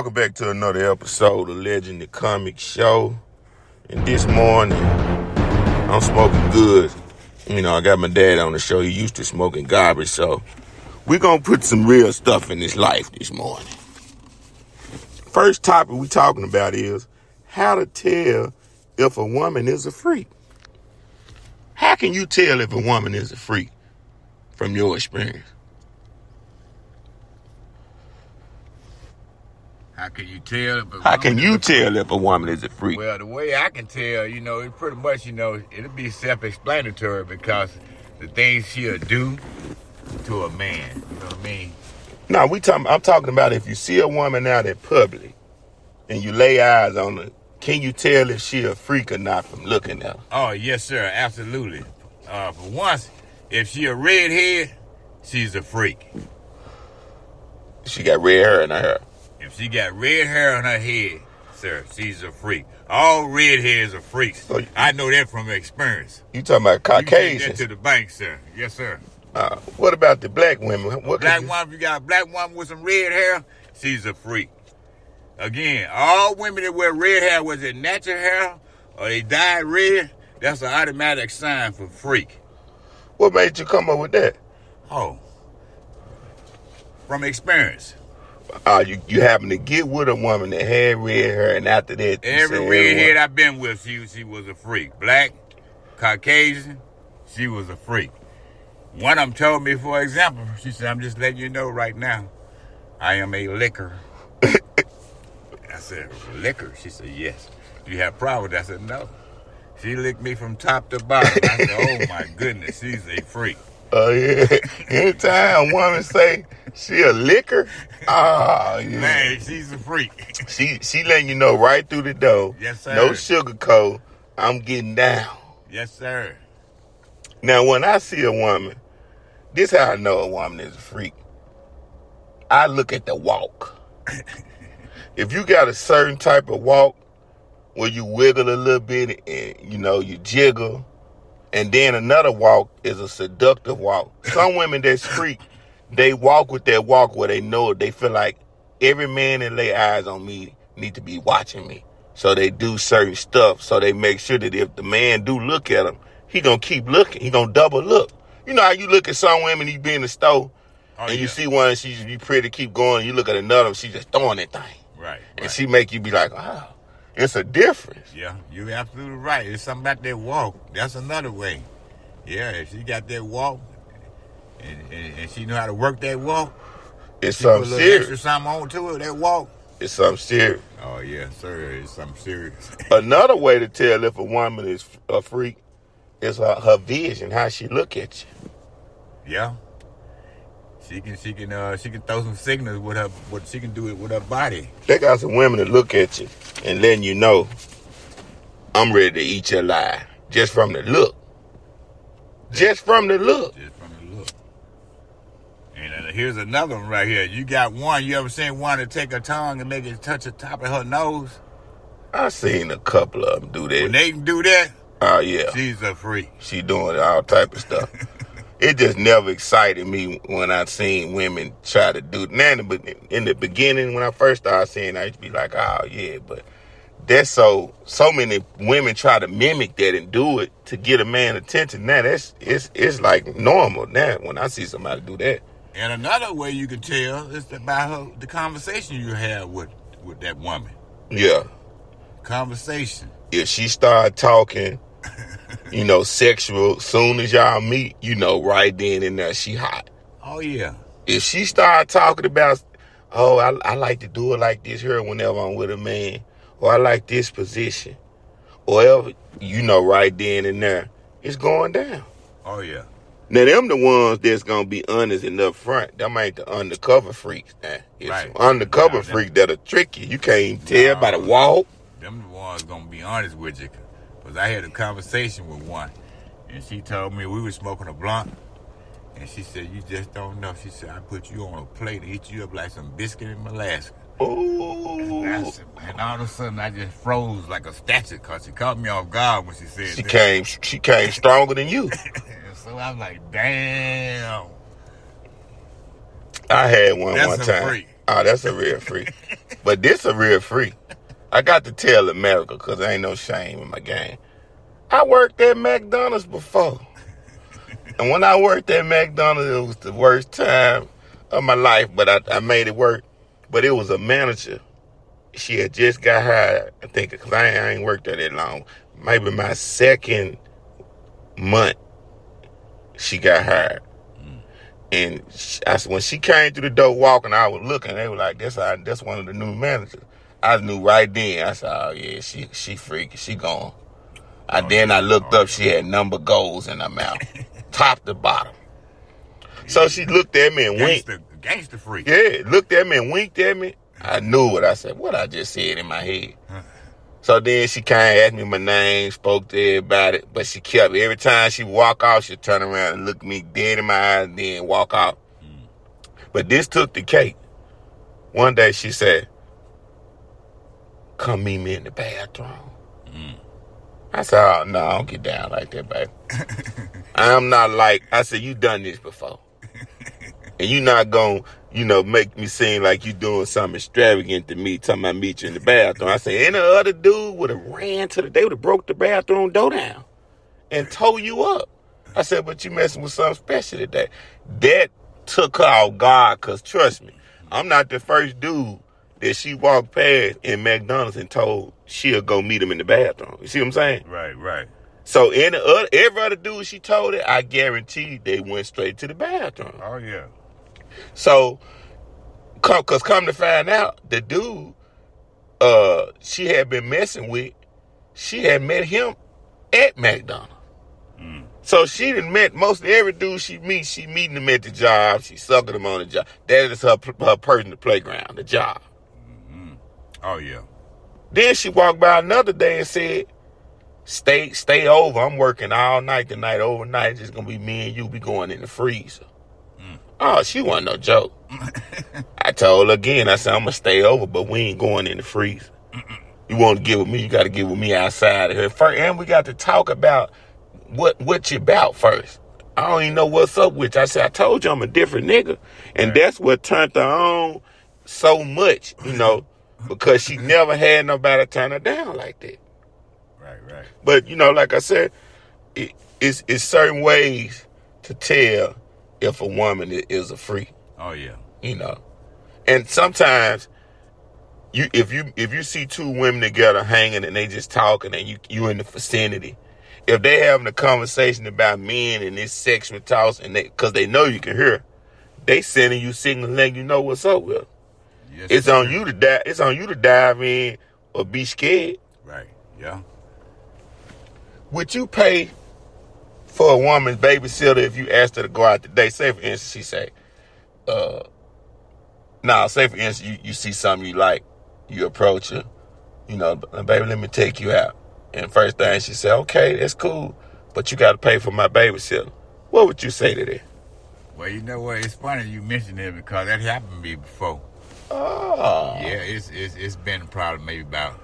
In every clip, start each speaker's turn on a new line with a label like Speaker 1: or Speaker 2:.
Speaker 1: Welcome back to another episode of Legend the Comic Show. And this morning, I'm smoking good. You know, I got my dad on the show. He used to smoking garbage, so we're going to put some real stuff in his life this morning. First topic we talking about is how to tell if a woman is a freak. How can you tell if a woman is a freak from your experience?
Speaker 2: How can you tell
Speaker 1: if a woman is a freak?
Speaker 2: Well, the way I can tell, it's pretty much, it'll be self-explanatory because the things she'll do to a man, you know what I mean?
Speaker 1: No, I'm talking about if you see a woman out in public and you lay eyes on her, can you tell if she a freak or not from looking at her?
Speaker 2: Oh, yes, sir, absolutely. For once, if she a redhead, she's a freak.
Speaker 1: She got red hair in her hair.
Speaker 2: If she got red hair on her head, sir, she's a freak. All redheads are freaks. So I know that from experience.
Speaker 1: You talking about Caucasians?
Speaker 2: You take that to the bank, sir. Yes, sir.
Speaker 1: What about the black women?
Speaker 2: If you got a black woman with some red hair, she's a freak. Again, all women that wear red hair, was it natural hair or they dyed red, that's an automatic sign for freak.
Speaker 1: What made you come up with that?
Speaker 2: Oh, from experience.
Speaker 1: You happen to get with a woman that had red hair, and after that,
Speaker 2: every redhead I've been with, she was a freak. Black, Caucasian, she was a freak. One of them told me, for example, she said, "I'm just letting you know right now, I am a licker." I said, "Licker?" She said, "Yes." "Do you have a problem with that?" I said, "No." She licked me from top to bottom. I said, "Oh my goodness, she's a freak."
Speaker 1: Oh yeah. Anytime a woman say she a licker, yeah.
Speaker 2: Man, she's a freak.
Speaker 1: She letting you know right through the door.
Speaker 2: Yes, sir.
Speaker 1: No sugarcoat. I'm getting down.
Speaker 2: Yes, sir.
Speaker 1: Now, when I see a woman, this how I know a woman is a freak. I look at the walk. If you got a certain type of walk where you wiggle a little bit and, you jiggle, and then another walk is a seductive walk. Some women that's freak, they walk with that walk where they know they feel like every man that lay eyes on me need to be watching me. So they do certain stuff so they make sure that if the man do look at them, he gonna keep looking. He gonna double look. You know how you look at some women, you be in the store, you see one, she be pretty, keep going, you look at another, she just throwing that thing.
Speaker 2: Right.
Speaker 1: And she make you be like, oh, it's a difference.
Speaker 2: Yeah, you're absolutely right. It's something about that walk. That's another way. Yeah, if she got that walk and she know how to work that walk,
Speaker 1: it's something serious.
Speaker 2: Extra something on to it, that walk.
Speaker 1: It's something serious.
Speaker 2: Oh, yeah, sir. It's something serious.
Speaker 1: Another way to tell if a woman is a freak is her vision, how she look at you.
Speaker 2: Yeah. She can throw some signals with her, what she can do it with her body.
Speaker 1: They got some women that look at you and letting you know, I'm ready to eat your life. Just from the look. Just from the look.
Speaker 2: And here's another one right here. You got one, you ever seen one that take her tongue and make it touch the top of her nose?
Speaker 1: I seen a couple of them do that.
Speaker 2: When they can do that,
Speaker 1: oh yeah,
Speaker 2: she's a freak.
Speaker 1: She doing all type of stuff. It just never excited me when I seen women try to do it. But in the beginning, when I first started seeing it, I used to be like, oh yeah, but that's so many women try to mimic that and do it to get a man attention. Now it's like normal now when I see somebody do that.
Speaker 2: And another way you can tell is about the conversation you have with that woman.
Speaker 1: Yeah.
Speaker 2: Conversation.
Speaker 1: If she start talking, sexual, soon as y'all meet, right then and there, she hot.
Speaker 2: Oh, yeah. If
Speaker 1: she start talking about, I like to do it like this here whenever I'm with a man, or I like this position, or right then and there, it's going down.
Speaker 2: Oh, yeah.
Speaker 1: Now, them the ones that's going to be honest and up front. Them ain't the undercover freaks. It's
Speaker 2: right.
Speaker 1: Undercover freaks that'll trick you. You can't tell by the walk.
Speaker 2: Them the ones going to be honest with you. Because I had a conversation with one, and she told me we were smoking a blunt, and she said, "You just don't know." She said, "I put you on a plate and eat you up like some biscuit and molasses."
Speaker 1: Ooh.
Speaker 2: And all of a sudden, I just froze like a statue because she caught me off guard when she said
Speaker 1: She came stronger than you.
Speaker 2: So I was like, damn.
Speaker 1: I had one
Speaker 2: That's
Speaker 1: time.
Speaker 2: A freak.
Speaker 1: Oh, that's a real freak. But this a real freak. I got to tell America because there ain't no shame in my game. I worked at McDonald's before. And when I worked at McDonald's, it was the worst time of my life, but I made it work. But it was a manager. She had just got hired, I think, because I ain't worked there that long. Maybe my second month, she got hired. And when she came through the door walking, I was looking. They were like, that's one of the new managers. I knew right then. I said, oh, yeah, she freaky. She gone. Then I looked up. She had number goals in her mouth, top to bottom. So she looked at me and winked.
Speaker 2: Gangster freak.
Speaker 1: Yeah, looked at me and winked at me. I knew it. I said, what I just said in my head. So then she kind of asked me my name, spoke to everybody, but she kept, every time she walk out, she'd turn around and look me dead in my eyes and then walk out. But this took the cake. One day she said, come meet me in the bathroom. I said, oh, no, I don't get down like that, baby. I'm not like, I said, you done this before. And you not going to, make me seem like you doing something extravagant to me, talking about meet you in the bathroom. I said, any other dude would have they would have broke the bathroom door down and tore you up. I said, but you messing with something special today. That took her off guard, because trust me, I'm not the first dude that she walked past in McDonald's and told she'll go meet him in the bathroom. You see what I'm saying?
Speaker 2: Right.
Speaker 1: So every other dude she told it, I guarantee they went straight to the bathroom.
Speaker 2: Oh, yeah.
Speaker 1: So, come to find out, the dude she had been messing with, she had met him at McDonald's. So she done met most every dude she meets, she meeting him at the job, she sucking him on the job. That is her personal playground, the job.
Speaker 2: Oh, yeah.
Speaker 1: Then she walked by another day and said, stay over. I'm working all night tonight, overnight. It's just going to be me and you. Be going in the freezer. Oh, she wasn't no joke. I told her again, I said, I'm going to stay over, but we ain't going in the freezer. You want to get with me, you got to get with me outside of here. First, and we got to talk about what you about first. I don't even know what's up with you. I said, I told you I'm a different nigga. And that's what turned her on so much, because she never had nobody turn her down like that.
Speaker 2: Right.
Speaker 1: But, like I said, it's certain ways to tell if a woman is a freak.
Speaker 2: Oh, yeah.
Speaker 1: And sometimes if you see two women together hanging and they just talking and you in the vicinity, if they having a conversation about men and this sexual talk, and because they know you can hear, they sending you signals letting you know what's up with them.
Speaker 2: Yes,
Speaker 1: it's on you to dive. It's on you to dive in or be scared.
Speaker 2: Right. Yeah.
Speaker 1: Would you pay for a woman's babysitter if you asked her to go out today? Say for instance, she say, say for instance, you see something you like, you approach her, baby, let me take you out. And first thing she said, okay, that's cool, but you got to pay for my babysitter. What would you say to that?
Speaker 2: Well, you know what? It's funny you mentioned it because that happened to me before.
Speaker 1: Oh.
Speaker 2: Yeah, it's been probably maybe about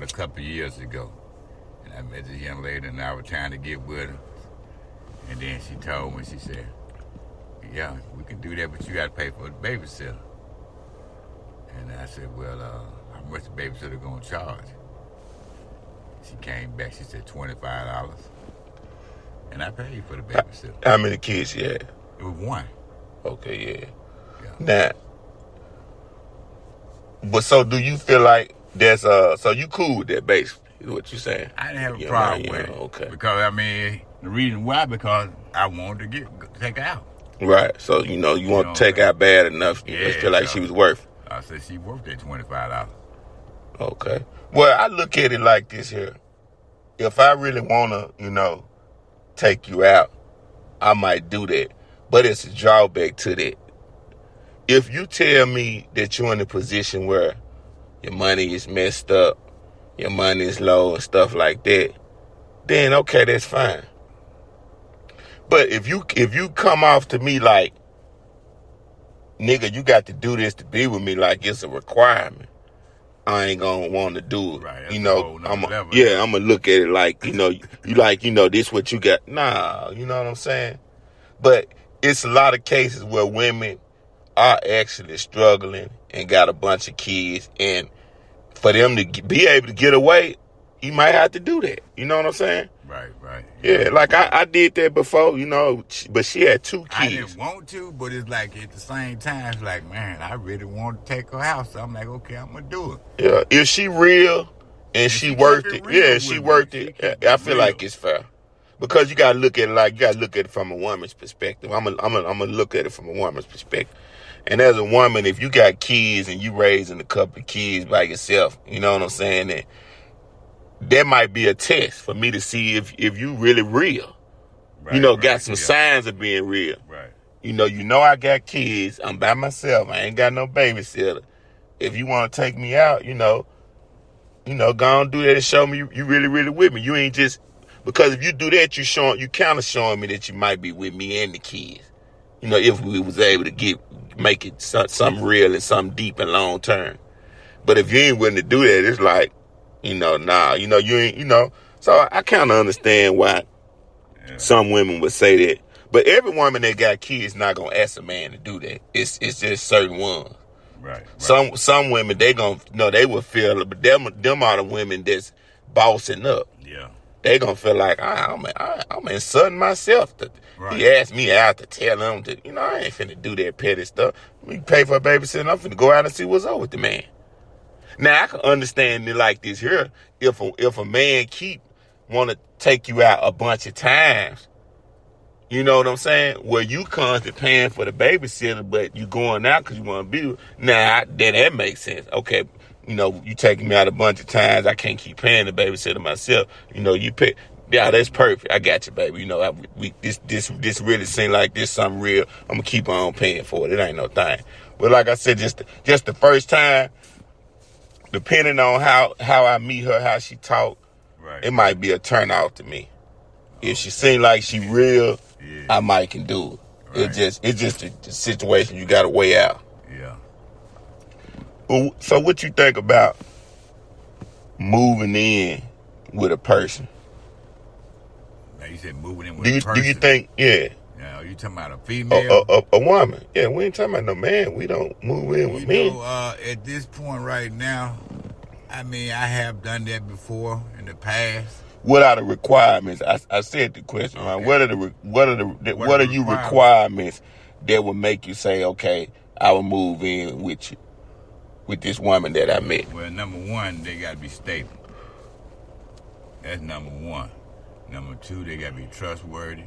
Speaker 2: a couple of years ago. And I met this young lady and I was trying to get with her. And then she told me, she said, yeah, we can do that, but you got to pay for the babysitter. And I said, well, how much the babysitter going to charge? She came back, she said $25. And I paid for the babysitter.
Speaker 1: How many kids you had?
Speaker 2: It was one.
Speaker 1: Okay, yeah. Now, but so do you feel like there's so you cool with that, basically, is what you saying?
Speaker 2: I didn't have a problem with it.
Speaker 1: Okay.
Speaker 2: Because, the reason why, because I wanted to take her out.
Speaker 1: Right. So, you want to take out bad enough. You feel like she was worth.
Speaker 2: I said she worth that $25.
Speaker 1: Okay. Well, I look at it like this here. If I really want to, take you out, I might do that. But it's a drawback to that. If you tell me that you're in a position where your money is messed up, your money is low and stuff like that, then okay, that's fine. But if you come off to me like, nigga, you got to do this to be with me, like it's a requirement, I ain't gonna want to do it.
Speaker 2: Right,
Speaker 1: I'm gonna look at it like, this what you got. Nah, you know what I'm saying? But it's a lot of cases where women are actually struggling and got a bunch of kids, and for them to be able to get away, you might have to do that. You know what I'm saying?
Speaker 2: Right.
Speaker 1: Yeah, like I did that before, but she had 2 kids.
Speaker 2: I didn't want to, but it's like at the same time, it's like, man, I really want to take her out. So I'm like, okay, I'm going to do it.
Speaker 1: Yeah, if she real and she worked it, she worked it. I feel like it's fair. Because you gotta look at it from a woman's perspective. I'm gonna look at it from a woman's perspective. And as a woman, if you got kids and you raising a couple of kids by yourself, you know what I'm saying? That might be a test for me to see if you really real. Right, got some signs of being real.
Speaker 2: Right.
Speaker 1: I got kids. I'm by myself. I ain't got no babysitter. If you want to take me out, go on do that and show me you really, really with me. You ain't just. Because if you do that, you kind of showing me that you might be with me and the kids. If we was able to make it something real and something deep and long term. But if you ain't willing to do that, it's like, nah, you ain't, So I kind of understand why some women would say that. But every woman that got kids not gonna ask a man to do that. It's just certain ones.
Speaker 2: Right.
Speaker 1: Some women they will feel, but them are the women that's bossing up.
Speaker 2: Yeah.
Speaker 1: They gonna feel like I'm insulting myself.
Speaker 2: Right.
Speaker 1: He asked me out to tell him that I ain't finna do that petty stuff. We pay for a babysitter. I'm finna go out and see what's up with the man. Now I can understand it like this here. If a man want to take you out a bunch of times, you know what I'm saying? Where you constantly paying for the babysitter, but you going out because you want to be with. Now that makes sense. Okay. You taking me out a bunch of times. I can't keep paying the babysitter myself. You pay. Yeah, that's perfect. I got you, baby. This really seems like this something real. I'm gonna keep on paying for it. It ain't no thing. But like I said, just the first time, depending on how I meet her, how she talk,
Speaker 2: right,
Speaker 1: it might be a turn off to me. If she seem like she real, I might can do it. Right. It's just a situation you gotta weigh out.
Speaker 2: Yeah.
Speaker 1: So what you think about moving in with a person?
Speaker 2: Now you said moving in with a person.
Speaker 1: Do you think, yeah.
Speaker 2: Now you talking about a female?
Speaker 1: A woman. Yeah, we ain't talking about no man. We don't move in with men.
Speaker 2: At this point right now, I have done that before in the past.
Speaker 1: What are the requirements? I said the question, okay. Right? What are you requirements that would make you say, okay, I will move in with you? With this woman that I met?
Speaker 2: Well, number one, they got to be stable. That's number one. Number two, they got to be trustworthy,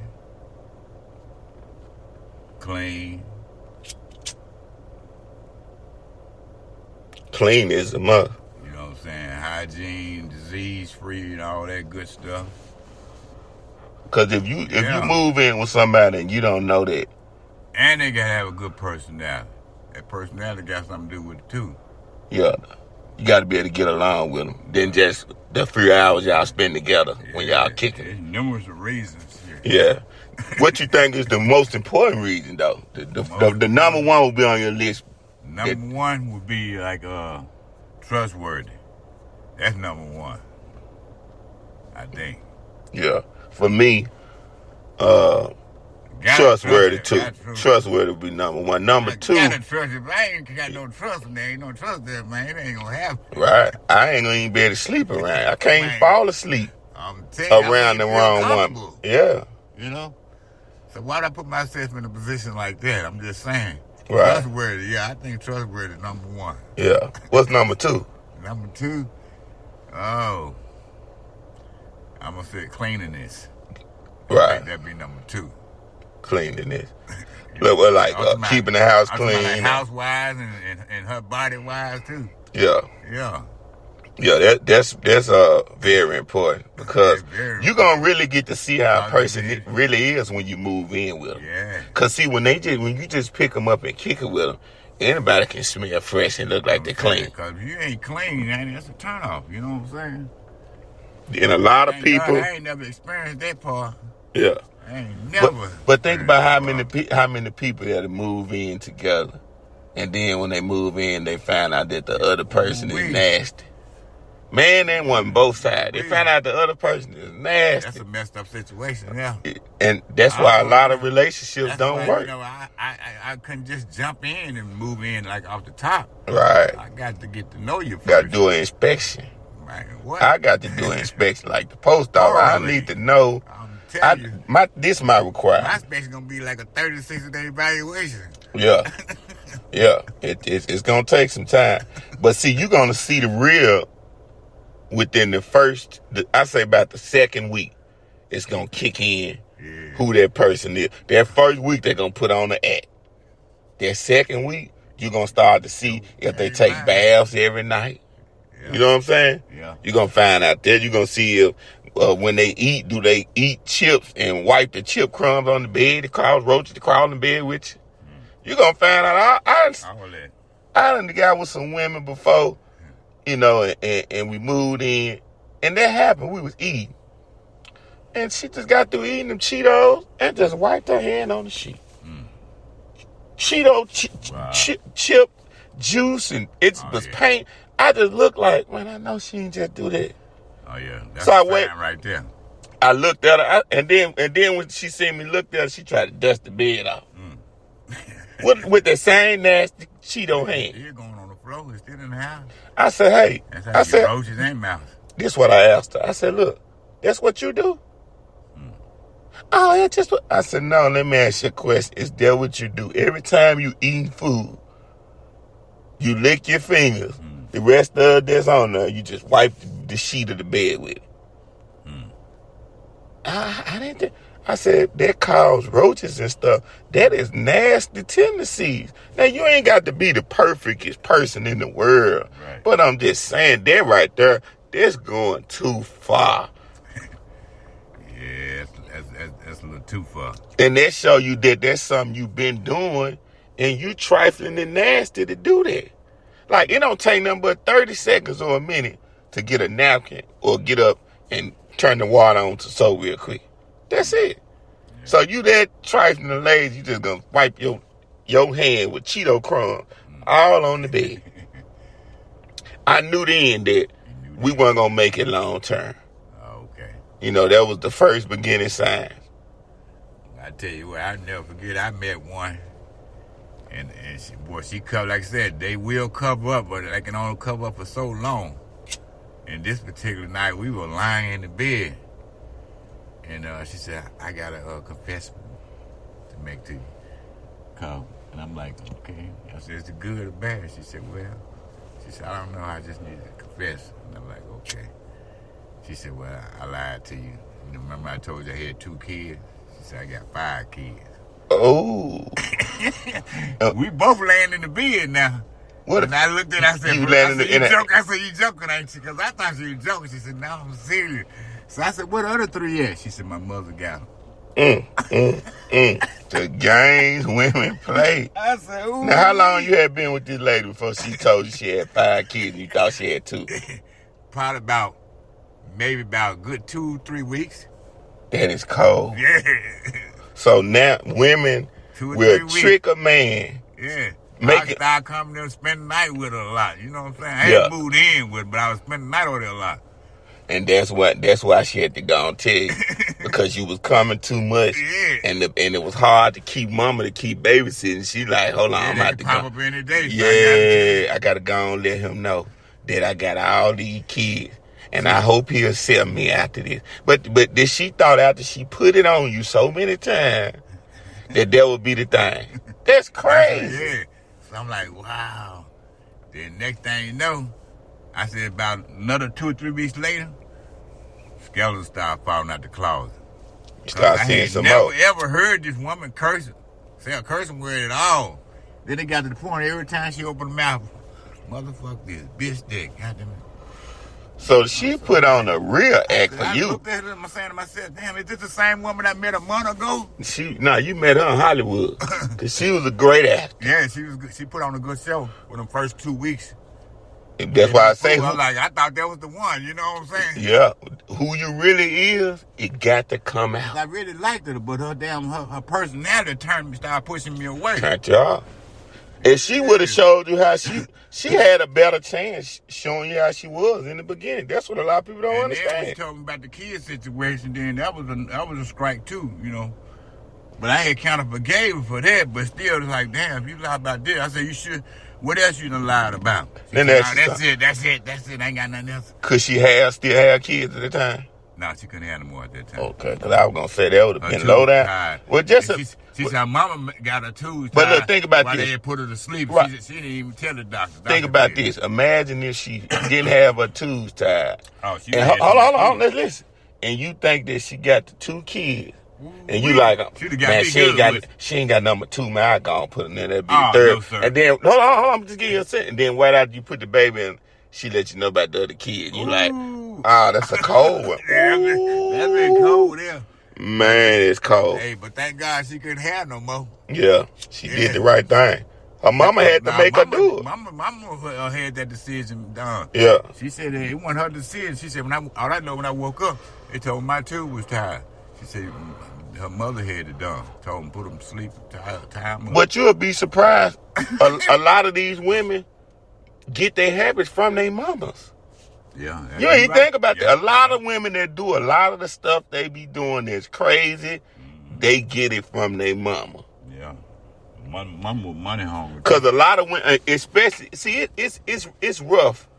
Speaker 2: clean.
Speaker 1: Clean is a must.
Speaker 2: You know what I'm saying? Hygiene, disease-free, and all that good stuff.
Speaker 1: Because if you move in with somebody and you don't know that.
Speaker 2: And they got to have a good personality. That personality got something to do with it, too.
Speaker 1: Yeah, you got to be able to get along with them. Then just the few hours y'all spend together when y'all kicking.
Speaker 2: There's numerous reasons here.
Speaker 1: Yeah. What you think is the most important reason, though? The number one will be on your list.
Speaker 2: Number one would be like trustworthy. That's number one, I think.
Speaker 1: Yeah. For me, trustworthy too. Trustworthy would be number one. Number two.
Speaker 2: Gotta trust. If I ain't got no trust in there, ain't no trust there, man. It ain't gonna happen.
Speaker 1: Right. I ain't gonna even be able to sleep around. I can't even fall asleep around the wrong one. Yeah.
Speaker 2: So why'd I put myself in a position like that? I'm just saying.
Speaker 1: Right.
Speaker 2: Trustworthy. Yeah, I think trustworthy is number one.
Speaker 1: Yeah. What's number two?
Speaker 2: Number two. Oh. I'm gonna say cleanliness.
Speaker 1: Right.
Speaker 2: I think that'd be number two.
Speaker 1: Cleanliness. Like keeping the house clean.
Speaker 2: Like house-wise and her body-wise, too.
Speaker 1: Yeah.
Speaker 2: Yeah.
Speaker 1: Yeah, that's very important because you're going to really get to see how a person really is when you move in with them.
Speaker 2: Yeah.
Speaker 1: Because, see, when you just pick them up and kick it with them, anybody can smell fresh and look like they're clean.
Speaker 2: Because if you ain't clean, that's a turnoff. You know what I'm saying?
Speaker 1: And a lot of people...
Speaker 2: I ain't never experienced that part.
Speaker 1: Yeah.
Speaker 2: I ain't never.
Speaker 1: But think about how many people that move in together, and then when they move in, they find out that the other person is nasty. Man and woman, both sides. They found out the other person is nasty.
Speaker 2: That's a messed up situation, yeah.
Speaker 1: And that's why a lot of relationships don't work.
Speaker 2: You know, I couldn't just jump in and move in like off the top.
Speaker 1: Right.
Speaker 2: I got to get to know you first.
Speaker 1: Got to do an inspection.
Speaker 2: Man, what?
Speaker 1: I got to do an inspection like the post office. I need to know.
Speaker 2: I'm telling you.
Speaker 1: This is my requirement.
Speaker 2: My inspection going to be like a 30 to 60 day evaluation.
Speaker 1: Yeah. Yeah. It's going to take some time. But see, you're going to see the real within the first, I say about the second week. It's going to kick in who that person is. That first week, they're going to put on the act. That second week, you're going to start to see if they take baths every night. Yeah. You know what I'm saying?
Speaker 2: Yeah.
Speaker 1: You're going to find out there. You're going to see if when they eat, do they eat chips and wipe the chip crumbs on the bed, the cause roaches to crawl in the bed with you? You're going to find out. I done got with some women before, you know, and we moved in. And that happened. We was eating. And she just got through eating them Cheetos and just wiped her hand on the sheet. Cheeto chip juice, and it was paint. I just looked like, man, I know she ain't just do that.
Speaker 2: Oh yeah, that's
Speaker 1: so I went
Speaker 2: right there.
Speaker 1: I looked at her, and then when she seen me look at her, she tried to dust the bed off. with the same nasty Cheeto hand.
Speaker 2: You're going on the floor. It's still in the house.
Speaker 1: I said, hey,
Speaker 2: that's how roaches and mouse.
Speaker 1: This is what I asked her. I said, look, that's what you do? Oh, that's just what I said. No, let me ask you a question. Is that what you do? Every time you eat food, you lick your fingers. The rest of it that's on there, you just wipe the sheet of the bed with it. I didn't think. I said, that cause roaches and stuff. That is nasty tendencies. Now, you ain't got to be the perfectest person in the world. Right. But I'm just saying, that right there, that's going too far.
Speaker 2: Yeah, that's a little too far.
Speaker 1: And that show you that that's something you've been doing, and you trifling and nasty to do that. Like, it don't take nothing but 30 seconds or a minute to get a napkin or get up and turn the water on to soap real quick. That's it. Yeah. So you that trifling and lazy, you just gonna wipe your hand with Cheeto crumbs all on the bed. I knew then that we weren't gonna make it long term.
Speaker 2: Okay.
Speaker 1: You know, that was the first beginning sign.
Speaker 2: I tell you what, I'll never forget, I met one. And she covered, like I said, they will cover up, but they can only cover up for so long. And this particular night, we were lying in the bed. And she said, I got a confession to make to you. Come. And I'm like, okay. I said, is it good or bad? She said, well, I don't know. I just need to confess. And I'm like, okay. She said, well, I lied to you. You know, remember I told you I had 2 kids? She said, I got 5 kids.
Speaker 1: Oh.
Speaker 2: We both laying in the bed now.
Speaker 1: What?
Speaker 2: And I looked at her, I said, you joking, ain't you? Because I thought she was joking. She said, no, I'm serious. So I said, what other 3 at? She said, my mother got them.
Speaker 1: The games women play.
Speaker 2: I said, ooh.
Speaker 1: Now, how long you had been with this lady before she told you she had 5 kids and you thought she had 2?
Speaker 2: Probably maybe about a good 2-3 weeks.
Speaker 1: That is cold.
Speaker 2: Yeah.
Speaker 1: So now women will trick a man.
Speaker 2: Yeah. I started coming there and spending the night with her a lot. You know what I'm saying? I ain't moved in with her, but I was spending the night over there a lot.
Speaker 1: And that's why she had to go and tell you. Because you was coming too much.
Speaker 2: Yeah.
Speaker 1: And it was hard to keep mama to keep babysitting. She like, hold on, I'm about to
Speaker 2: pop up any day.
Speaker 1: Yeah, I gotta go and let him know that I got all these kids. And I hope he'll accept me after this. But she thought after she put it on you so many times that would be the thing. That's crazy.
Speaker 2: Yeah. So I'm like, wow. Then next thing you know, I said about another 2 or 3 weeks later, skeletons started falling out the closet.
Speaker 1: You start seeing some more.
Speaker 2: I never ever heard this woman say a cursing word at all. Then it got to the point every time she opened her mouth, motherfuck this, bitch dick, goddamn it.
Speaker 1: So she put on a real act for you.
Speaker 2: I looked at her and saying to myself, damn, is this the same woman I met a month ago?
Speaker 1: You met her in Hollywood. Because she was a great actor.
Speaker 2: Yeah, she was good. She put on a good show for them first 2 weeks.
Speaker 1: That's why I say...
Speaker 2: I thought that was the one, you know what I'm saying?
Speaker 1: Yeah. Who you really is, it got to come out.
Speaker 2: I really liked her, but her personality started pushing me away.
Speaker 1: Turned you off. If she would have showed you how she had a better chance showing you how she was in the beginning. That's what a lot of people don't
Speaker 2: And then
Speaker 1: understand.
Speaker 2: we talking about the kid situation. Then that was a strike too, you know. But I had kind of forgave her for that. But still, it's like, damn, if you lie about this, I said you should. What else you done lied about?
Speaker 1: Then
Speaker 2: said,
Speaker 1: that's
Speaker 2: that's it. I ain't got nothing else.
Speaker 1: Could she still have kids at the time?
Speaker 2: No, she couldn't have no more at that time.
Speaker 1: Okay, because I was gonna say that would have been
Speaker 2: Her
Speaker 1: low
Speaker 2: tubes
Speaker 1: down.
Speaker 2: tied.
Speaker 1: Well, just
Speaker 2: She said her mama got her tubes
Speaker 1: But
Speaker 2: tied
Speaker 1: look, think about
Speaker 2: while
Speaker 1: this.
Speaker 2: they had put her to sleep.
Speaker 1: Right.
Speaker 2: She didn't even tell the doctor.
Speaker 1: think about this. Imagine if she didn't have her tubes tied.
Speaker 2: Oh, she
Speaker 1: And hold on, let's listen. And you think that she got the 2 kids. And you like, man, she ain't got number 2, man. I gonna put her in there. That'd be the third.
Speaker 2: No, sir.
Speaker 1: And then, hold on, just give you a second. And then right after you put the baby in, she let you know about the other kid. You like, that's a cold one.
Speaker 2: That's been cold there.
Speaker 1: Man, it's cold.
Speaker 2: Hey, but thank God she couldn't have no more.
Speaker 1: Yeah, she did the right thing. Her mama had to make her do it.
Speaker 2: Mama had that decision done.
Speaker 1: Yeah.
Speaker 2: She said it wasn't her decision. She said, all I know when I woke up, they told me my tube was tied. She said her mother had it done. Told them put them to sleep, tie them up.
Speaker 1: But you'll be surprised. A lot of these women get their habits from their mamas.
Speaker 2: Yeah.
Speaker 1: You ain't think about that. A lot of women that do a lot of the stuff they be doing that's crazy, they get it from their mama.
Speaker 2: Yeah. Mama money hungry.
Speaker 1: Because a lot of women, especially, see, it's rough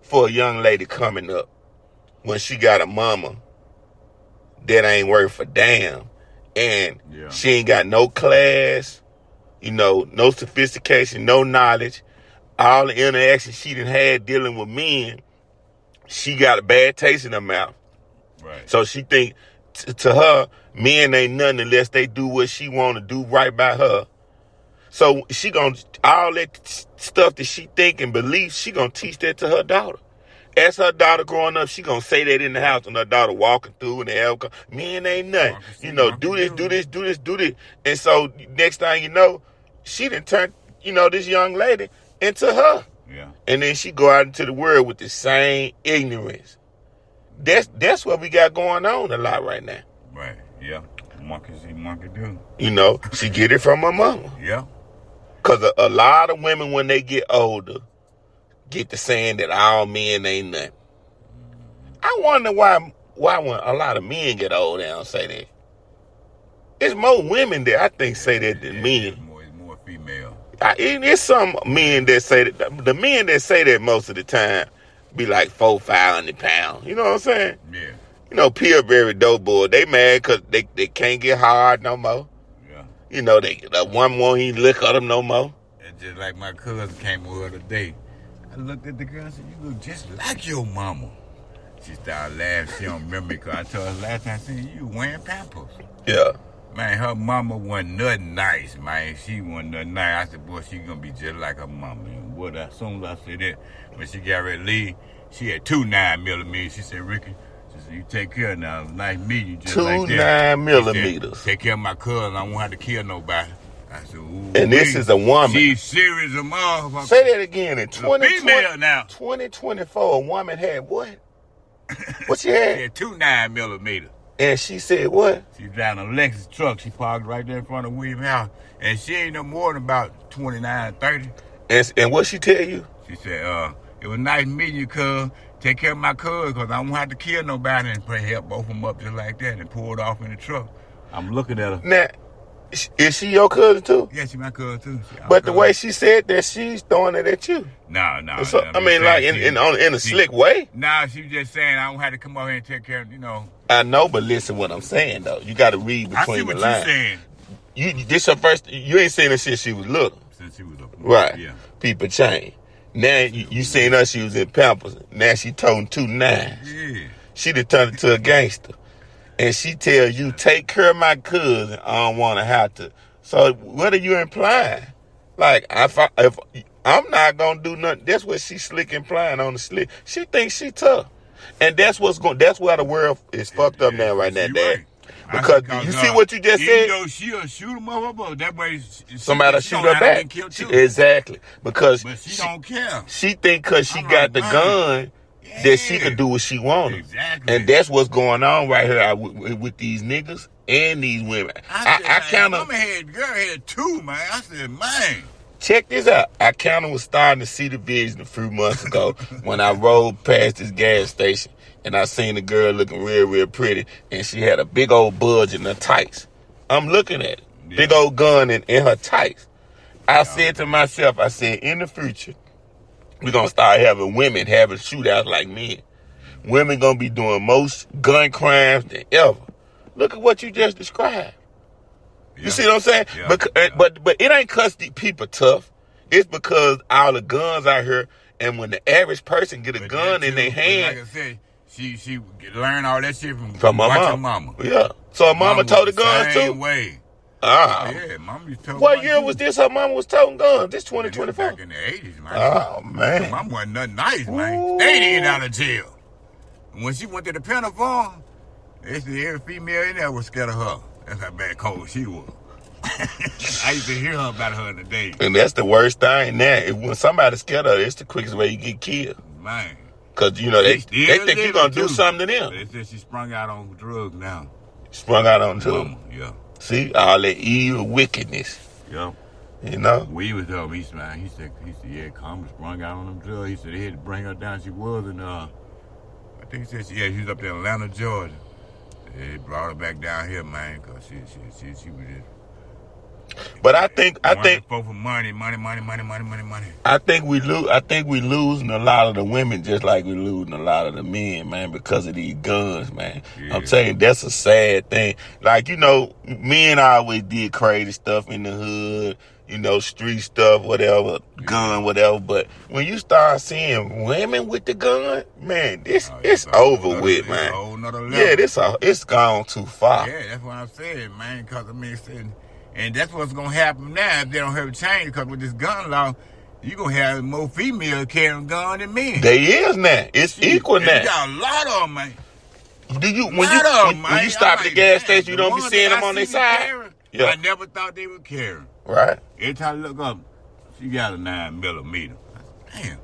Speaker 1: for a young lady coming up when she got a mama that ain't worth a damn. And she ain't got no class, no sophistication, no knowledge. All the interactions she done had dealing with men, she got a bad taste in her mouth.
Speaker 2: Right.
Speaker 1: So she think to her, men ain't nothing unless they do what she want to do right by her. So she gonna, all that stuff that she think and believes, she gonna teach that to her daughter. As her daughter growing up, she gonna say that in the house when her daughter walking through and the hell, men ain't nothing. Do this. And so next thing you know, she done turned, this young lady into her.
Speaker 2: Yeah.
Speaker 1: And then she go out into the world with the same ignorance. That's what we got going on a lot right now.
Speaker 2: Right. Yeah. Monkey see, monkey do.
Speaker 1: She get it from her mama.
Speaker 2: Yeah.
Speaker 1: Because a lot of women, when they get older, get to saying that all men ain't nothing. I wonder why when a lot of men get old, they don't say that. It's more women that I think say that than men.
Speaker 2: It's more female.
Speaker 1: It's some men that say that. The men that say that most of the time be like 400-500 pounds. You know what I'm saying?
Speaker 2: Yeah.
Speaker 1: Pillsbury Doughboy, they mad because they can't get hard no more.
Speaker 2: Yeah.
Speaker 1: The one won't even look at them no more.
Speaker 2: It's just like my cousin came over today. I looked at the girl and said, "You look just like your mama." She started laughing. She don't remember me because I told her last time, I said, "You wearing Pampers."
Speaker 1: Yeah.
Speaker 2: Man, her mama wasn't nothing nice, man. She wasn't nothing nice. I said, boy, she gonna be just like her mama. And as soon as I said that, when she got ready to leave, she had 2 9mm. She said, "Ricky," she said, "you take care now. Nice meeting you just
Speaker 1: 2
Speaker 2: like that."
Speaker 1: 9mm.
Speaker 2: Said, "Take care of my cousin. I won't have to kill nobody." I said, "Ooh."
Speaker 1: And this is a woman.
Speaker 2: She's serious, a motherfucker.
Speaker 1: Say that again. In
Speaker 2: Female now.
Speaker 1: 2024, a woman had what? What she
Speaker 2: She
Speaker 1: had?
Speaker 2: had 2 9mm.
Speaker 1: And she said what?
Speaker 2: She driving a Lexus truck. She parked right there in front of William House. And she ain't no more than about 29, 30.
Speaker 1: And what she tell you?
Speaker 2: She said, "It was nice meeting you, cuz. Take care of my cuz, because I won't have to kill nobody," and help both of them up just like that and pulled off in the truck. I'm looking at her.
Speaker 1: Now, is she your cousin too?
Speaker 2: Yeah, she my cousin too.
Speaker 1: But the way she said that, she's throwing it at you.
Speaker 2: No.
Speaker 1: So, I mean, like in a slick way.
Speaker 2: Nah, she was just saying I don't have to come over here and take care of,
Speaker 1: I know, but listen what I'm saying though. You got to read
Speaker 2: I see
Speaker 1: between the
Speaker 2: what
Speaker 1: lines.
Speaker 2: you're saying.
Speaker 1: This her first. You ain't seen her since she was little,
Speaker 2: Since she was a
Speaker 1: right?
Speaker 2: Yeah.
Speaker 1: People change. Now you seen her. She was in Pampers. Now she toting 2 9s.
Speaker 2: Yeah.
Speaker 1: She done turned into a gangster, and she tell you, "Take care of my cousin. I don't want to have to." So what are you implying? Like if I'm not gonna do nothing, that's what she slick implying on the slick. She thinks she tough, and that's what's going. That's why the world is fucked up now, right now, Dad. Because you see what you just said.
Speaker 2: Even though she'll shoot him up, that way
Speaker 1: Somebody shoot her back. Exactly, because
Speaker 2: but she don't care.
Speaker 1: She think because she got the gun that she could do what she wanted.
Speaker 2: Exactly.
Speaker 1: And that's what's going on right here with these niggas and these women. I kind of.
Speaker 2: Girl had 2, man. I said, man.
Speaker 1: Check this out. I kind of was starting to see the vision a few months ago when I rode past this gas station and I seen a girl looking real, real pretty, and she had a big old bulge in her tights. I'm looking at it. Yeah. Big old gun in her tights. I said to myself, I said, in the future, we're going to start having women having shootouts like men. Women going to be doing most gun crimes than ever. Look at what you just described. Yeah. You see what I'm saying? Yeah. But it ain't because these people tough. It's because all the guns out here, and when the average person get a gun in their hand.
Speaker 2: Like I said, she learned all that shit
Speaker 1: from my mama. Yeah. So her mama told the guns too?
Speaker 2: Same way.
Speaker 1: Oh.
Speaker 2: Yeah, mama used to tell
Speaker 1: What year was this her mama was toting guns? This 2024?
Speaker 2: Back in the 80s, man.
Speaker 1: Oh, man.
Speaker 2: Her mama wasn't nothing nice, man. Stayed in out of jail. When she went to the Pentagon, they said every female in there was scared of her. That's how bad cold she was. I used to hear her about her in the day.
Speaker 1: And that's the worst thing now. When somebody's scared of her, it's the quickest way you get killed.
Speaker 2: Man.
Speaker 1: Because, you know, they think you're going to do something to them.
Speaker 2: They said she sprung out on drugs now.
Speaker 1: Sprung out on drugs?
Speaker 2: Yeah.
Speaker 1: See, all that evil wickedness.
Speaker 2: Yeah.
Speaker 1: You know?
Speaker 2: We was up, he said, yeah, Carmen sprung out on them drugs. He said they had to bring her down. She was in, I think he said she was up in Atlanta, Georgia. They brought her back down here, man, because she was just.
Speaker 1: But I think
Speaker 2: for money.
Speaker 1: I think we losing a lot of the women just like we losing a lot of the men, man, because of these guns, man. Yeah. I'm telling you, that's a sad thing. Like, you know, men always did crazy stuff in the hood, you know, street stuff, whatever, gun, whatever. But when you start seeing women with the gun, man, it's over with, man. Yeah, it's gone too far.
Speaker 2: Yeah, that's what I'm saying, man. Because and that's what's gonna happen now if they don't have a change. Because with this gun law, you gonna have more females carrying guns than men.
Speaker 1: They is now. It's equal now.
Speaker 2: You got a lot of them, man.
Speaker 1: When you stop at the gas station, you don't be seeing them on their side.
Speaker 2: Yeah. I never thought they would carry.
Speaker 1: Right.
Speaker 2: Every time I look up, she got a 9mm. Damn.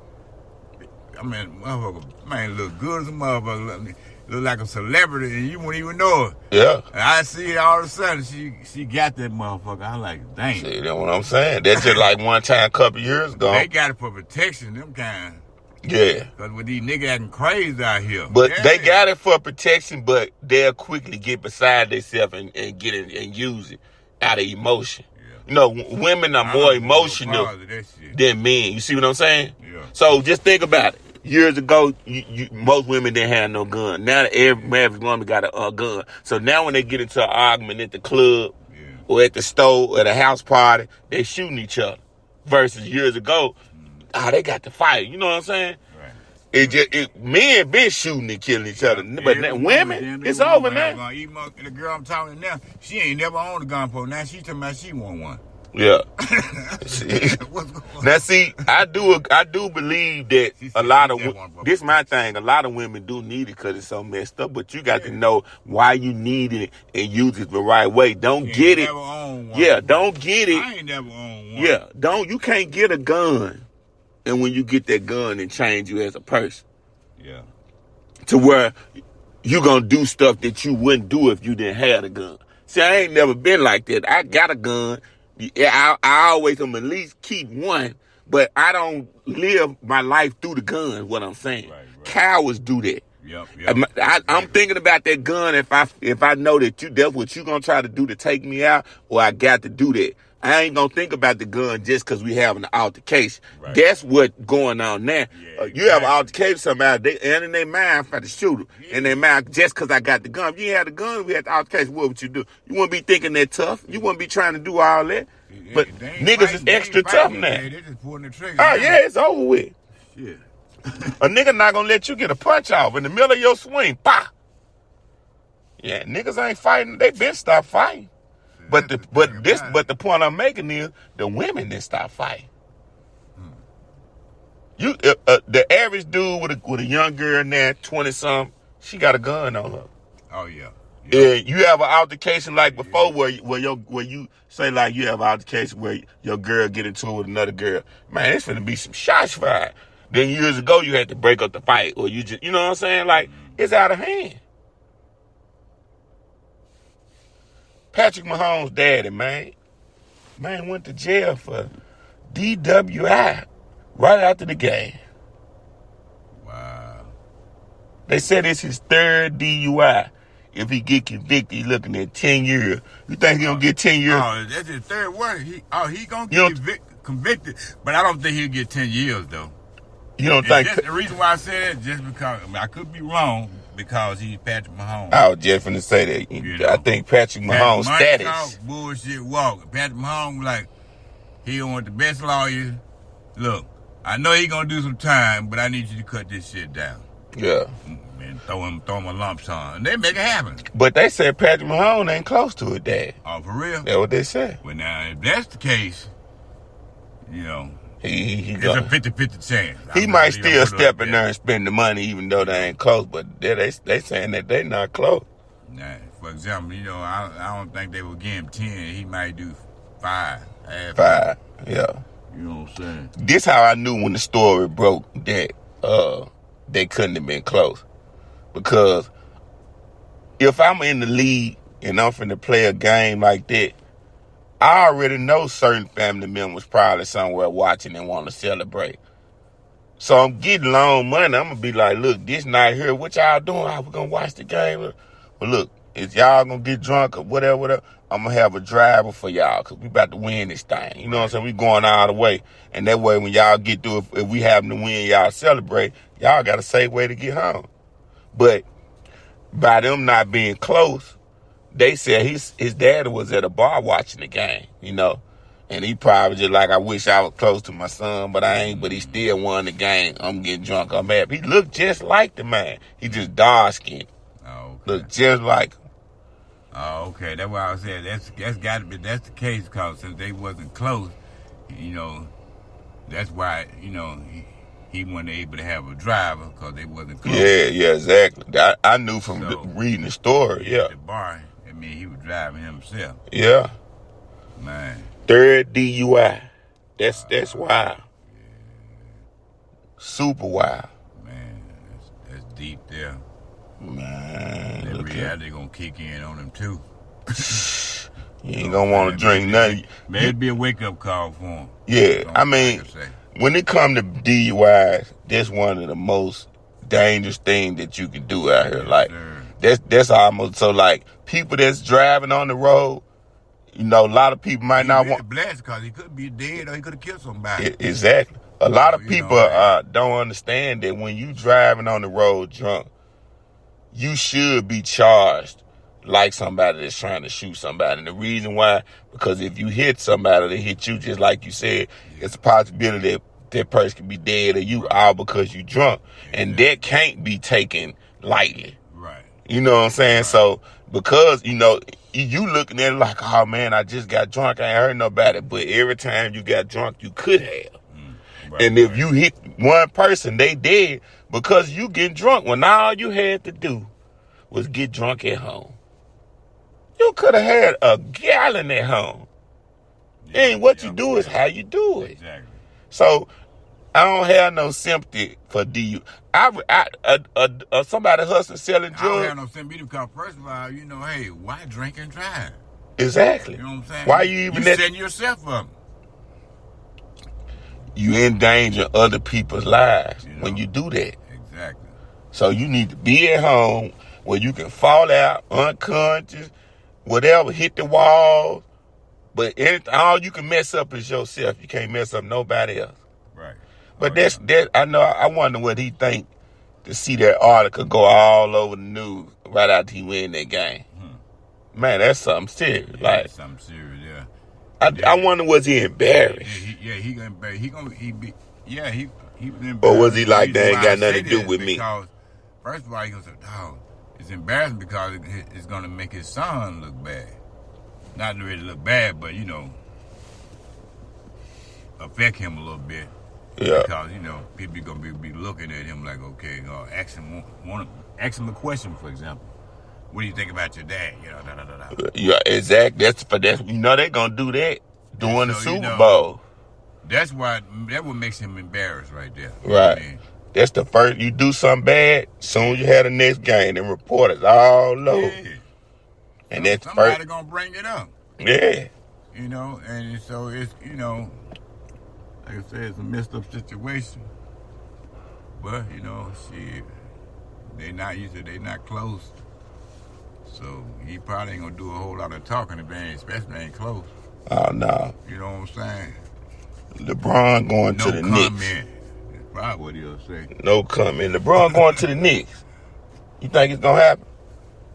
Speaker 2: I mean, motherfucker, man, look good as a motherfucker. Look like a celebrity, and you won't even know it.
Speaker 1: Yeah.
Speaker 2: And I see it all of a sudden. She got that motherfucker. I like, dang.
Speaker 1: See, that's what I'm saying. That's just like one time a couple years ago.
Speaker 2: They got it for protection, them kind.
Speaker 1: Yeah.
Speaker 2: Because with these niggas acting crazy out here.
Speaker 1: But they got it for protection, but they'll quickly get beside themselves and get it and use it out of emotion. Yeah. You know, women are more emotional than men. You see what I'm saying?
Speaker 2: Yeah.
Speaker 1: So just think about it. Years ago, most women didn't have no gun. Now every average woman got a gun. So now when they get into an argument at the club or at the store or at a house party, they shooting each other. Versus years ago, they got to fight. You know what I'm saying? Right. Men been shooting and killing each other. But now, women, it's over now.
Speaker 2: The girl I'm talking to now, she ain't never owned a gun before. Now she talking about she want one.
Speaker 1: Yeah. Now see, I do believe that a lot of this my thing. A lot of women do need it because it's so messed up. But you got to know why you need it and use it the right way. Don't get it. Yeah, don't get it.
Speaker 2: I ain't never owned one.
Speaker 1: Yeah, you can't get a gun, and when you get that gun, it change you as a person.
Speaker 2: Yeah.
Speaker 1: To where you gonna do stuff that you wouldn't do if you didn't have a gun. See, I ain't never been like that. I got a gun. Yeah, I always am at least keep one, but I don't live my life through the gun, what I'm saying. Right. Cowards do that.
Speaker 2: Yep.
Speaker 1: I'm thinking about that gun if I know that that's what you going to try to do to take me out, or I got to do that. I ain't going to think about the gun just because we having an altercation. Right. That's what's going on now. Yeah, you have an altercation with somebody, and in their mind, for the shooter. Yeah. In their mind, just because I got the gun. If you had the gun, we had the altercation, what would you do? You wouldn't be thinking that tough. You wouldn't be trying to do all that. But niggas is extra tough now.
Speaker 2: They just pulling the trigger.
Speaker 1: Oh, yeah, it's over with.
Speaker 2: Yeah.
Speaker 1: A nigga not going to let you get a punch off in the middle of your swing. Bah! Yeah, niggas ain't fighting. They been stopped fighting. But the point I'm making is the women that stop fighting. You the average dude with a young girl now, 20-something, she got a gun on her.
Speaker 2: Oh yeah.
Speaker 1: Yeah, you have an altercation like before where you say like you have an altercation where your girl get into it with another girl. Man, it's finna be some shots fired. Then years ago you had to break up the fight, or you just, you know what I'm saying? Like, it's out of hand. Patrick Mahomes' daddy, man went to jail for DWI right after the game.
Speaker 2: Wow.
Speaker 1: They said it's his third DUI. If he get convicted, he looking at 10 years. You think he gonna get 10 years?
Speaker 2: Oh, that's his third one. He gonna get convicted, but I don't think he'll get 10 years though.
Speaker 1: You don't think?
Speaker 2: The reason why I said that, just because I could be wrong, because he's Patrick Mahomes.
Speaker 1: I was just finna say that.
Speaker 2: You know,
Speaker 1: I think Patrick Mahomes' status.
Speaker 2: Talk, bullshit walk. Patrick Mahomes, like, he don't want the best lawyer. Look, I know he gonna do some time, but I need you to cut this shit down.
Speaker 1: Yeah.
Speaker 2: And throw him a lump sum. And they make it happen.
Speaker 1: But they said Patrick Mahomes ain't close to it, Dad.
Speaker 2: Oh, for real?
Speaker 1: That's what they said.
Speaker 2: Well, now, if that's the case,
Speaker 1: He
Speaker 2: it's a 50-50 chance.
Speaker 1: He might still step in there and spend the money, even though they ain't close. But they saying that they not close.
Speaker 2: Now, for example, I don't think they will give him 10. He might do 5.
Speaker 1: 5, yeah.
Speaker 2: You know what I'm saying?
Speaker 1: This how I knew when the story broke that they couldn't have been close. Because if I'm in the league and I'm finna play a game like that, I already know certain family members probably somewhere watching and want to celebrate. So I'm getting loan money. I'm going to be like, look, this night here, what y'all doing? How we going to watch the game? Well, look, if y'all going to get drunk or whatever, I'm going to have a driver for y'all because we about to win this thing. You know what I'm saying? We going all the way. And that way, when y'all get through, if we happen to win, y'all celebrate, y'all got a safe way to get home. But by them not being close, they said his dad was at a bar watching the game, and he probably just like, I wish I was close to my son, but I ain't, but he still won the game. I'm getting drunk, I'm happy. He looked just like the man. He just dark-skinned.
Speaker 2: Oh, okay.
Speaker 1: Looked just like him.
Speaker 2: Oh, okay. That's why I said that's got to be, that's the case, because since they wasn't close, that's why, he wasn't able to have a driver because they wasn't close.
Speaker 1: Yeah, exactly. I knew from reading the story, yeah.
Speaker 2: At the bar, he was driving himself.
Speaker 1: Yeah.
Speaker 2: Man.
Speaker 1: Third DUI. That's wild.
Speaker 2: Yeah.
Speaker 1: Super wild.
Speaker 2: Man, that's deep there.
Speaker 1: Man.
Speaker 2: That reality gonna kick in on him too.
Speaker 1: You ain't gonna want to drink nothing.
Speaker 2: Maybe it'd be a wake-up call for him.
Speaker 1: Yeah, I mean, when it come to DUIs, that's one of the most dangerous things that you can do out here. Like, that's almost, so like, people that's driving on the road, a lot of people might not want.
Speaker 2: Blessed because he could be dead or he could have killed somebody.
Speaker 1: Exactly. A lot of people don't understand that when you driving on the road drunk, you should be charged like somebody that's trying to shoot somebody. And the reason why, because if you hit somebody that hit you, just like you said, it's a possibility that that person can be dead or you all because you drunk. And that can't be taken lightly.
Speaker 2: Right.
Speaker 1: You know what I'm saying? Right. So, because, you looking at it like, oh, man, I just got drunk. I ain't heard nobody. But every time you got drunk, you could have. Right, and if you hit one person, they dead because you get drunk when all you had to do was get drunk at home. You could have had a gallon at home. And what you do is how you do it.
Speaker 2: Exactly.
Speaker 1: So I don't have no sympathy for DU. Somebody hustling, selling drugs.
Speaker 2: I don't have no sympathy because, first of all, hey, why drink and drive?
Speaker 1: Exactly.
Speaker 2: You know what I'm saying?
Speaker 1: Why you even
Speaker 2: setting yourself up?
Speaker 1: You endanger other people's lives when you do that.
Speaker 2: Exactly.
Speaker 1: So you need to be at home where you can fall out, unconscious, whatever, hit the wall. But all you can mess up is yourself. You can't mess up nobody else.
Speaker 2: Right.
Speaker 1: But I wonder what he think to see that article go all over the news right after he win that game. Man, that's something serious.
Speaker 2: Yeah, that's something serious, yeah.
Speaker 1: I wonder, was he embarrassed?
Speaker 2: He was embarrassed.
Speaker 1: Or was he like, they ain't got nothing to do with me?
Speaker 2: Because, first of all, he goes, dog, it's embarrassing because it's going to make his son look bad. Not really look bad, but, affect him a little bit.
Speaker 1: Yeah.
Speaker 2: Because, people are going to be looking at him like, okay, ask him a question, for example. What do you think about your dad?
Speaker 1: Yeah, exactly. That's they're gonna do that during the Super Bowl.
Speaker 2: That what makes him embarrassed right there.
Speaker 1: Right. I mean, that's the first. You do something bad, soon as you have the next game, and reporters all low. Yeah. And that's
Speaker 2: somebody gonna bring it up.
Speaker 1: Yeah.
Speaker 2: And so it's like I said, it's a messed up situation. But you know, shit, they not close. So he probably ain't gonna do a whole lot of talking if they ain't, especially ain't close.
Speaker 1: Oh no.
Speaker 2: You know what I'm saying?
Speaker 1: LeBron going
Speaker 2: No
Speaker 1: to the
Speaker 2: comment.
Speaker 1: Knicks.
Speaker 2: That's probably what he'll say.
Speaker 1: No comment. LeBron going to the Knicks. You think it's gonna happen?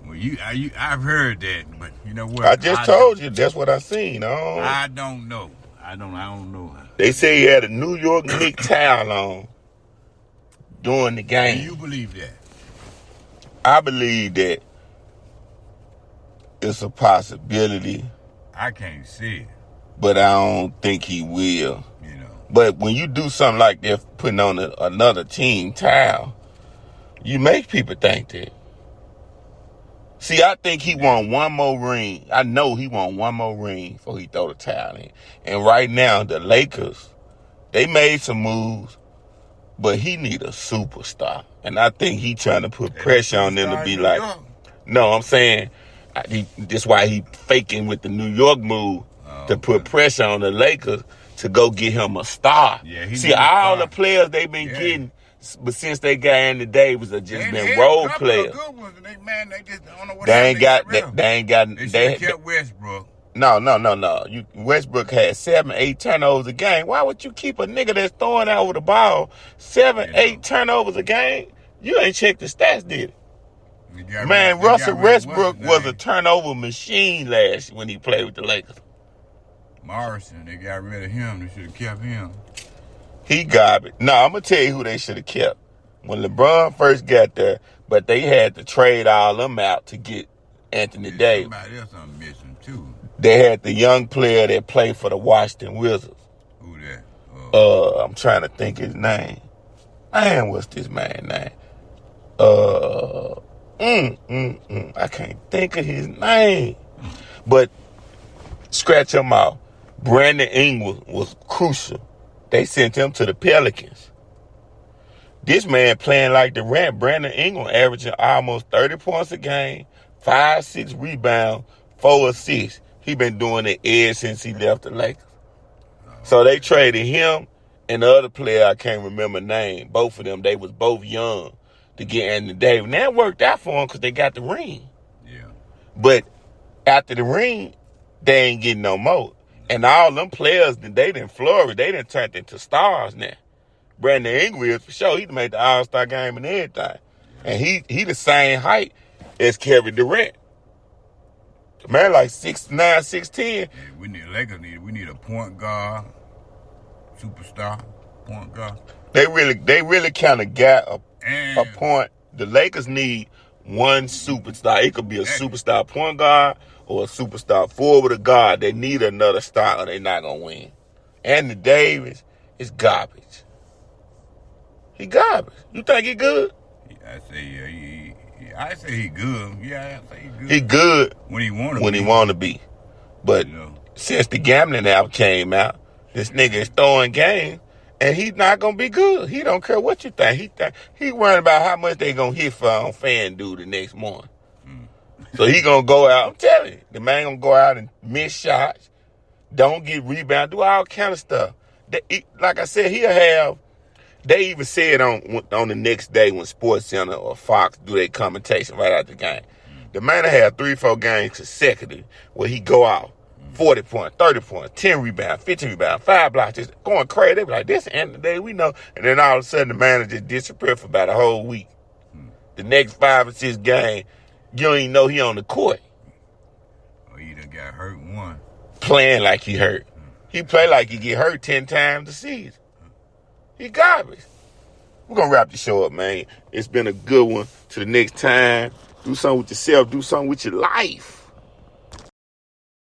Speaker 2: Well, I've heard that, but you know what?
Speaker 1: I just told you that's what I seen.
Speaker 2: I don't know. I don't know.
Speaker 1: They say he had a New York Knicks towel on during the
Speaker 2: Do
Speaker 1: game.
Speaker 2: you believe that?
Speaker 1: I believe that it's a possibility,
Speaker 2: I can't see it.
Speaker 1: but I don't think he will.
Speaker 2: You know.
Speaker 1: But when you do something like that, putting on another team towel, you make people think that. See, I think he want one more ring. I know he want one more ring before he throw the towel in. And right now, the Lakers, they made some moves, but he need a superstar. And I think he trying to put pressure on them to be like, no, I'm saying, that's why he faking with the New York move to put pressure on the Lakers to go get him a star.
Speaker 2: Yeah,
Speaker 1: see, all the players they been getting, but since they got Anthony Davis, have just been role players. They ain't got. They
Speaker 2: kept Westbrook.
Speaker 1: No. Westbrook had 7-8 turnovers a game. Why would you keep a nigga that's throwing out with the ball 7-8 turnovers a game? You ain't checked the stats, did it? Man, Russell Westbrook was a turnover machine last when he played with the Lakers.
Speaker 2: Morrison, they got rid of him. They should have kept him.
Speaker 1: He garbage. No, I'm going to tell you who they should have kept. When LeBron first got there, but they had to trade all them out to get Anthony Davis.
Speaker 2: Somebody else I'm missing, too.
Speaker 1: They had the young player that played for the Washington Wizards.
Speaker 2: Who that?
Speaker 1: I'm trying to think his name. Man, what's this man's name? I can't think of his name. But scratch him out. Brandon Ingram was crucial. They sent him to the Pelicans. This man playing like Durant. Brandon Ingram averaging almost 30 points a game, 5-6 rebounds, 4 assists. He been doing it ever since he left the Lakers. So they traded him and the other player, I can't remember name. Both of them, they was both young to get Anthony Davis. And that worked out for them because they got the ring.
Speaker 2: Yeah.
Speaker 1: But after the ring, they ain't getting no more. And all them players, they didn't flourish. They didn't turn into stars now. Brandon Ingram, for sure, he made the All-Star game and everything. And he the same height as Kevin Durant. The man like 6'9", 6'10".
Speaker 2: Yeah, we need a point guard, superstar, point guard.
Speaker 1: They really kind of got a point. The Lakers need one superstar. It could be a superstar point guard or a superstar forward or guard. They need another star or they're not going to win. Anthony Davis is garbage. He garbage. You think he good?
Speaker 2: I say he good. Yeah, I say he good.
Speaker 1: He good
Speaker 2: when he want to be.
Speaker 1: But since the gambling app came out, this nigga is throwing games, and he's not gonna be good. He don't care what you think. He worrying about how much they gonna hit for on FanDuel the next morning. So he gonna go out. I'm telling you, the man gonna go out and miss shots, don't get rebound, do all kind of stuff. Like I said, he'll have. They even said on the next day when SportsCenter or Fox do their commentation right after the game. The man had 3-4 games consecutive where he go out 40 points, 30 points, 10 rebounds, 15 rebounds, 5 blocks, just going crazy. They be like, this Anthony Davis, we know. And then all of a sudden the man just disappeared for about a whole week. The next 5 or 6 games, you don't even know he on the court.
Speaker 2: Or he done got hurt one.
Speaker 1: Playing like he hurt. He play like he get hurt 10 times a season. He garbage. We're going to wrap the show up, man. It's been a good one. Till the next time, do something with yourself. Do something with your life.